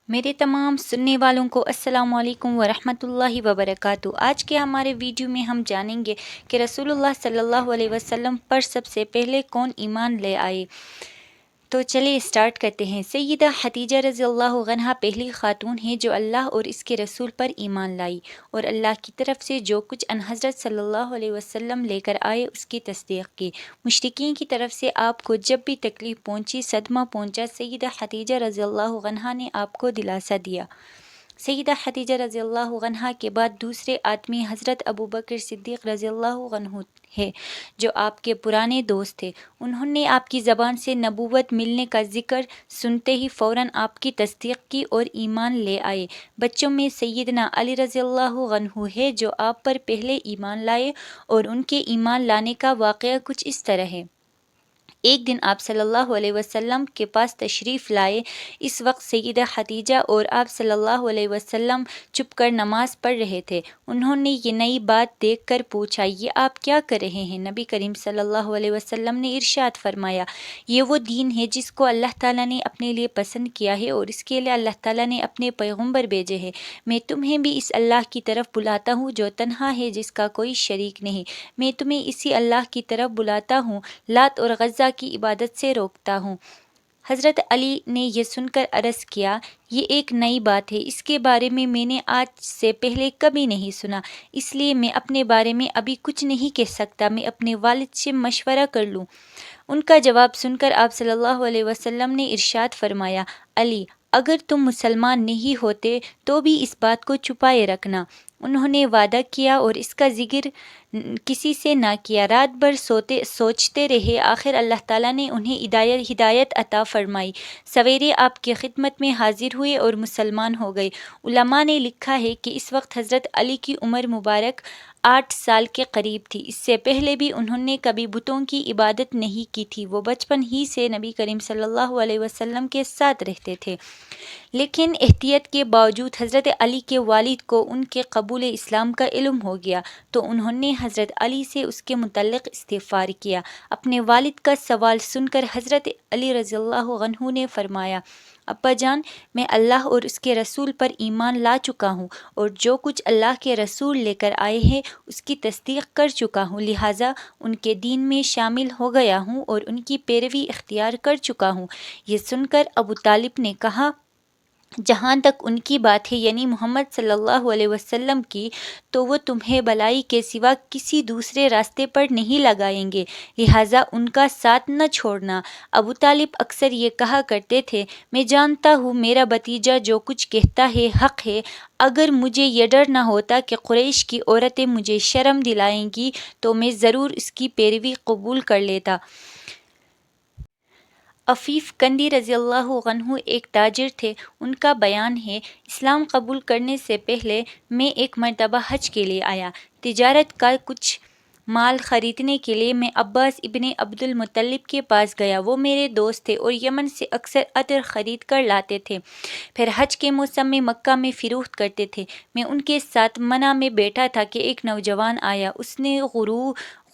میرے تمام سننے والوں کو السلام علیکم ورحمۃ اللہ وبرکاتہ۔ آج کے ہمارے ویڈیو میں ہم جانیں گے کہ رسول اللہ صلی اللہ علیہ وسلم پر سب سے پہلے کون ایمان لے آئے۔ تو چلیے اسٹارٹ کرتے ہیں۔ سیدہ خدیجہ رضی اللہ عنہا پہلی خاتون ہیں جو اللہ اور اس کے رسول پر ایمان لائی اور اللہ کی طرف سے جو کچھ ان حضرت صلی اللہ علیہ وسلم لے کر آئے اس کی تصدیق کی۔ مشرکین کی طرف سے آپ کو جب بھی تکلیف پہنچی، صدمہ پہنچا، سیدہ خدیجہ رضی اللہ عنہا نے آپ کو دلاسا دیا۔ سیدہ خدیجہ رضی اللہ عنہا کے بعد دوسرے آدمی حضرت ابوبکر صدیق رضی اللہ عنہ ہے جو آپ کے پرانے دوست تھے۔ انہوں نے آپ کی زبان سے نبوت ملنے کا ذکر سنتے ہی فوراً آپ کی تصدیق کی اور ایمان لے آئے۔ بچوں میں سیدنا علی رضی اللہ عنہ ہے جو آپ پر پہلے ایمان لائے اور ان کے ایمان لانے کا واقعہ کچھ اس طرح ہے۔ ایک دن آپ صلی اللہ علیہ وسلم کے پاس تشریف لائے۔ اس وقت سیدہ خدیجہ اور آپ صلی اللہ علیہ وسلم چھپ کر نماز پڑھ رہے تھے۔ انہوں نے یہ نئی بات دیکھ کر پوچھا، یہ آپ کیا کر رہے ہیں؟ نبی کریم صلی اللہ علیہ وسلم نے ارشاد فرمایا، یہ وہ دین ہے جس کو اللہ تعالیٰ نے اپنے لیے پسند کیا ہے اور اس کے لیے اللہ تعالیٰ نے اپنے پیغمبر بھیجے ہیں۔ میں تمہیں بھی اس اللہ کی طرف بلاتا ہوں جو تنہا ہے، جس کا کوئی شریک نہیں۔ میں تمہیں اسی اللہ کی طرف بلاتا ہوں، لات اور غزہ کی عبادت سے روکتا ہوں۔ حضرت علی نے یہ سن کر عرض کیا، یہ ایک نئی بات ہے، اس کے بارے میں نے آج سے پہلے کبھی نہیں سنا، اس لیے میں اپنے بارے میں ابھی کچھ نہیں کہہ سکتا، میں اپنے والد سے مشورہ کر لوں۔ ان کا جواب سن کر آپ صلی اللہ علیہ وسلم نے ارشاد فرمایا، علی، اگر تم مسلمان نہیں ہوتے تو بھی اس بات کو چھپائے رکھنا۔ انہوں نے وعدہ کیا اور اس کا ذکر کسی سے نہ کیا۔ رات بھر سوچتے رہے، آخر اللہ تعالیٰ نے انہیں ہدایت عطا فرمائی۔ سویرے آپ کی خدمت میں حاضر ہوئے اور مسلمان ہو گئے۔ علماء نے لکھا ہے کہ اس وقت حضرت علی کی عمر مبارک 8 سال کے قریب تھی۔ اس سے پہلے بھی انہوں نے کبھی بتوں کی عبادت نہیں کی تھی۔ وہ بچپن ہی سے نبی کریم صلی اللہ علیہ وسلم کے ساتھ رہتے تھے، لیکن احتیاط کے باوجود حضرت علی کے والد کو ان کے قبول اسلام کا علم ہو گیا تو انہوں نے حضرت علی سے اس کے متعلق استفسار کیا۔ اپنے والد کا سوال سن کر حضرت علی رضی اللہ عنہ نے فرمایا، ابا جان، میں اللہ اور اس کے رسول پر ایمان لا چکا ہوں اور جو کچھ اللہ کے رسول لے کر آئے ہیں اس کی تصدیق کر چکا ہوں، لہٰذا ان کے دین میں شامل ہو گیا ہوں اور ان کی پیروی اختیار کر چکا ہوں۔ یہ سن کر ابو طالب نے کہا، جہاں تک ان کی بات ہے، یعنی محمد صلی اللہ علیہ وسلم کی، تو وہ تمہیں بھلائی کے سوا کسی دوسرے راستے پر نہیں لگائیں گے، لہٰذا ان کا ساتھ نہ چھوڑنا۔ ابو طالب اکثر یہ کہا کرتے تھے، میں جانتا ہوں میرا بھتیجا جو کچھ کہتا ہے حق ہے، اگر مجھے یہ ڈر نہ ہوتا کہ قریش کی عورتیں مجھے شرم دلائیں گی تو میں ضرور اس کی پیروی قبول کر لیتا۔ عفیف کندی رضی اللہ عنہ ایک تاجر تھے۔ ان کا بیان ہے، اسلام قبول کرنے سے پہلے میں ایک مرتبہ حج کے لیے آیا۔ تجارت کا کچھ مال خریدنے کے لیے میں عباس ابن عبد المطلب کے پاس گیا۔ وہ میرے دوست تھے اور یمن سے اکثر عطر خرید کر لاتے تھے، پھر حج کے موسم میں مکہ میں فروخت کرتے تھے۔ میں ان کے ساتھ منہ میں بیٹھا تھا کہ ایک نوجوان آیا۔ اس نے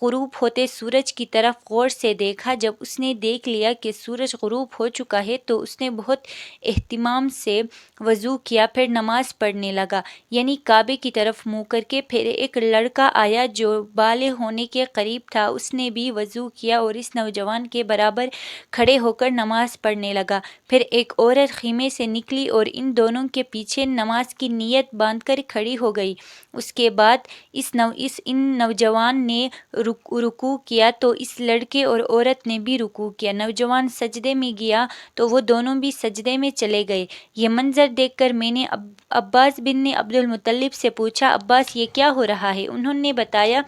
غروب ہوتے سورج کی طرف غور سے دیکھا۔ جب اس نے دیکھ لیا کہ سورج غروب ہو چکا ہے تو اس نے بہت اہتمام سے وضو کیا، پھر نماز پڑھنے لگا، یعنی کعبے کی طرف منہ کر کے۔ پھر ایک لڑکا آیا جو بالغ ہونے کے قریب تھا، اس نے بھی وضو کیا اور اس نوجوان کے برابر کھڑے ہو کر نماز پڑھنے لگا۔ پھر ایک عورت خیمے سے نکلی اور ان دونوں کے پیچھے نماز کی نیت باندھ کر کھڑی ہو گئی۔ اس کے بعد ان نوجوان نے رکوع کیا تو اس لڑکے اور عورت نے بھی رکوع کیا۔ نوجوان سجدے میں گیا تو وہ دونوں بھی سجدے میں چلے گئے۔ یہ منظر دیکھ کر میں نے عباس بن عبد المطلب سے پوچھا، عباس، یہ کیا ہو رہا ہے؟ انہوں نے بتایا،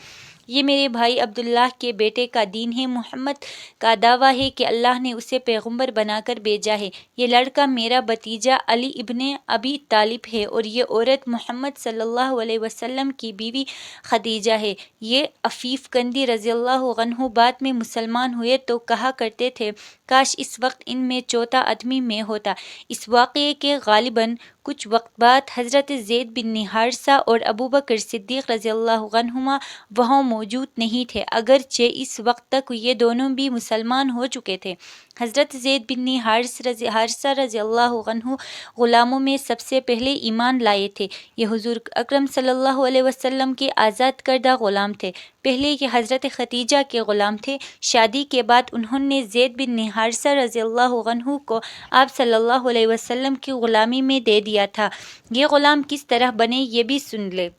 یہ میرے بھائی عبداللہ کے بیٹے کا دین ہے۔ محمد کا دعویٰ ہے کہ اللہ نے اسے پیغمبر بنا کر بھیجا ہے۔ یہ لڑکا میرا بھتیجا علی ابن ابی طالب ہے اور یہ عورت محمد صلی اللہ علیہ وسلم کی بیوی خدیجہ ہے۔ یہ عفیف کندی رضی اللہ عنہ بعد میں مسلمان ہوئے تو کہا کرتے تھے، کاش اس وقت ان میں چوتھا آدمی میں ہوتا۔ اس واقعے کے غالباً کچھ وقت بعد حضرت زید بن حارثہ اور ابو بکر صدیق رضی اللہ عنہما وہاں موجود نہیں تھے، اگرچہ اس وقت تک یہ دونوں بھی مسلمان ہو چکے تھے۔ حضرت زید بن حارثہ رضی اللہ عنہ غلاموں میں سب سے پہلے ایمان لائے تھے۔ یہ حضور اکرم صلی اللہ علیہ وسلم کے آزاد کردہ غلام تھے۔ پہلے یہ حضرت خدیجہ کے غلام تھے۔ شادی کے بعد انہوں نے زید بن حارثہ رضی اللہ عنہ کو آپ صلی اللہ علیہ وسلم کی غلامی میں دے دیا تھا۔ یہ غلام کس طرح بنے یہ بھی سن لیں۔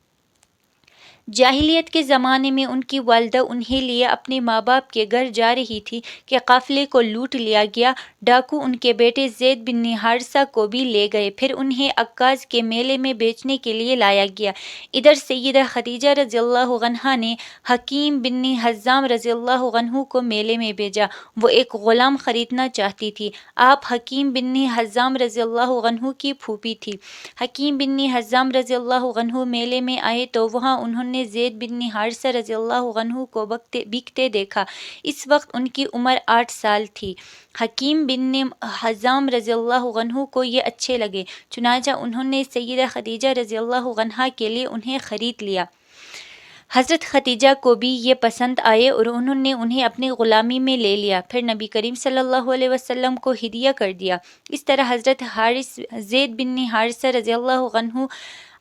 جاہلیت کے زمانے میں ان کی والدہ انہیں لیے اپنے ماں باپ کے گھر جا رہی تھی کہ قافلے کو لوٹ لیا گیا۔ ڈاکو ان کے بیٹے زید بن حارثہ کو بھی لے گئے، پھر انہیں عکاظ کے میلے میں بیچنے کے لیے لایا گیا۔ ادھر سیدہ خدیجہ رضی اللہ عنہا نے حکیم بن حزام رضی اللہ عنہ کو میلے میں بھیجا۔ وہ ایک غلام خریدنا چاہتی تھی۔ آپ حکیم بن حزام رضی اللہ عنہ کی پھوپھی تھی۔ حکیم بن حزام رضی اللہ عنہ میلے میں آئے تو وہاں انہوں نے زید بن حارثہ رضی اللہ عنہ کو بکتے دیکھا۔ اس وقت ان کی عمر 8 سال تھی۔ حکیم بن حزام رضی اللہ عنہ کو یہ اچھے لگے، چنانچہ انہوں نے سیدہ خدیجہ رضی اللہ عنہا کے لیے انہیں خرید لیا۔ حضرت خدیجہ کو بھی یہ پسند آئے اور انہوں نے انہیں اپنی غلامی میں لے لیا، پھر نبی کریم صلی اللہ علیہ وسلم کو ہدیہ کر دیا۔ اس طرح حضرت زید بن حارثہ رضی اللہ عنہ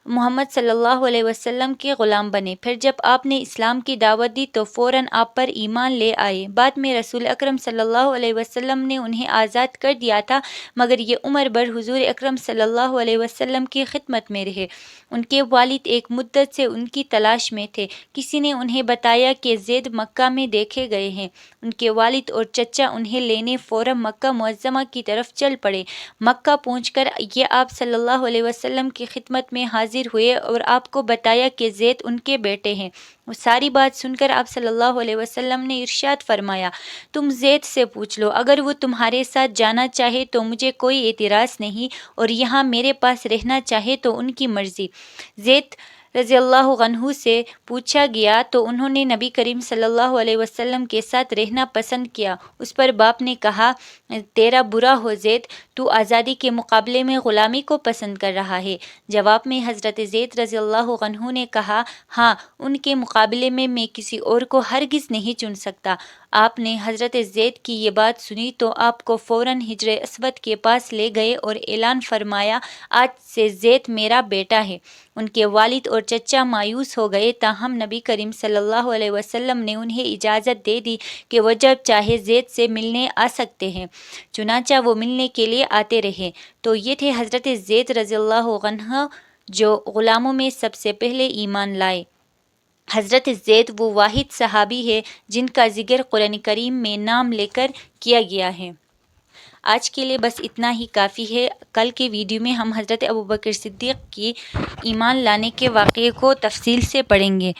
محمد صلی اللہ علیہ وسلم کے غلام بنے۔ پھر جب آپ نے اسلام کی دعوت دی تو فوراً آپ پر ایمان لے آئے۔ بعد میں رسول اکرم صلی اللہ علیہ وسلم نے انہیں آزاد کر دیا تھا، مگر یہ عمر بھر حضور اکرم صلی اللہ علیہ وسلم کی خدمت میں رہے۔ ان کے والد ایک مدت سے ان کی تلاش میں تھے۔ کسی نے انہیں بتایا کہ زید مکہ میں دیکھے گئے ہیں۔ ان کے والد اور چچا انہیں لینے فوراً مکہ معظمہ کی طرف چل پڑے۔ مکہ پہنچ کر یہ آپ صلی اللہ علیہ وسلم کی خدمت میں حاضر ہوئے اور آپ کو بتایا کہ زید ان کے بیٹے ہیں۔ وہ ساری بات سن کر آپ صلی اللہ علیہ وسلم نے ارشاد فرمایا، تم زید سے پوچھ لو، اگر وہ تمہارے ساتھ جانا چاہے تو مجھے کوئی اعتراض نہیں، اور یہاں میرے پاس رہنا چاہے تو ان کی مرضی۔ زید رضی اللہ عنہ سے پوچھا گیا تو انہوں نے نبی کریم صلی اللہ علیہ وسلم کے ساتھ رہنا پسند کیا۔ اس پر باپ نے کہا، تیرا برا ہو زید، تو آزادی کے مقابلے میں غلامی کو پسند کر رہا ہے۔ جواب میں حضرت زید رضی اللہ عنہ نے کہا، ہاں، ان کے مقابلے میں کسی اور کو ہرگز نہیں چن سکتا۔ آپ نے حضرت زید کی یہ بات سنی تو آپ کو فوراً حجر اسود کے پاس لے گئے اور اعلان فرمایا، آج سے زید میرا بیٹا ہے۔ ان کے والد اور چچا مایوس ہو گئے، تاہم نبی کریم صلی اللہ علیہ وسلم نے انہیں اجازت دے دی کہ وہ جب چاہے زید سے ملنے آ سکتے ہیں۔ چنانچہ وہ ملنے کے لیے آتے رہے۔ تو یہ تھے حضرت زید رضی اللہ عنہ جو غلاموں میں سب سے پہلے ایمان لائے۔ حضرت زید وہ واحد صحابی ہے جن کا ذکر قرآن کریم میں نام لے کر کیا گیا ہے۔ آج کے لیے بس اتنا ہی کافی ہے۔ کل کے ویڈیو میں ہم حضرت ابوبکر صدیق کی ایمان لانے کے واقعے کو تفصیل سے پڑھیں گے۔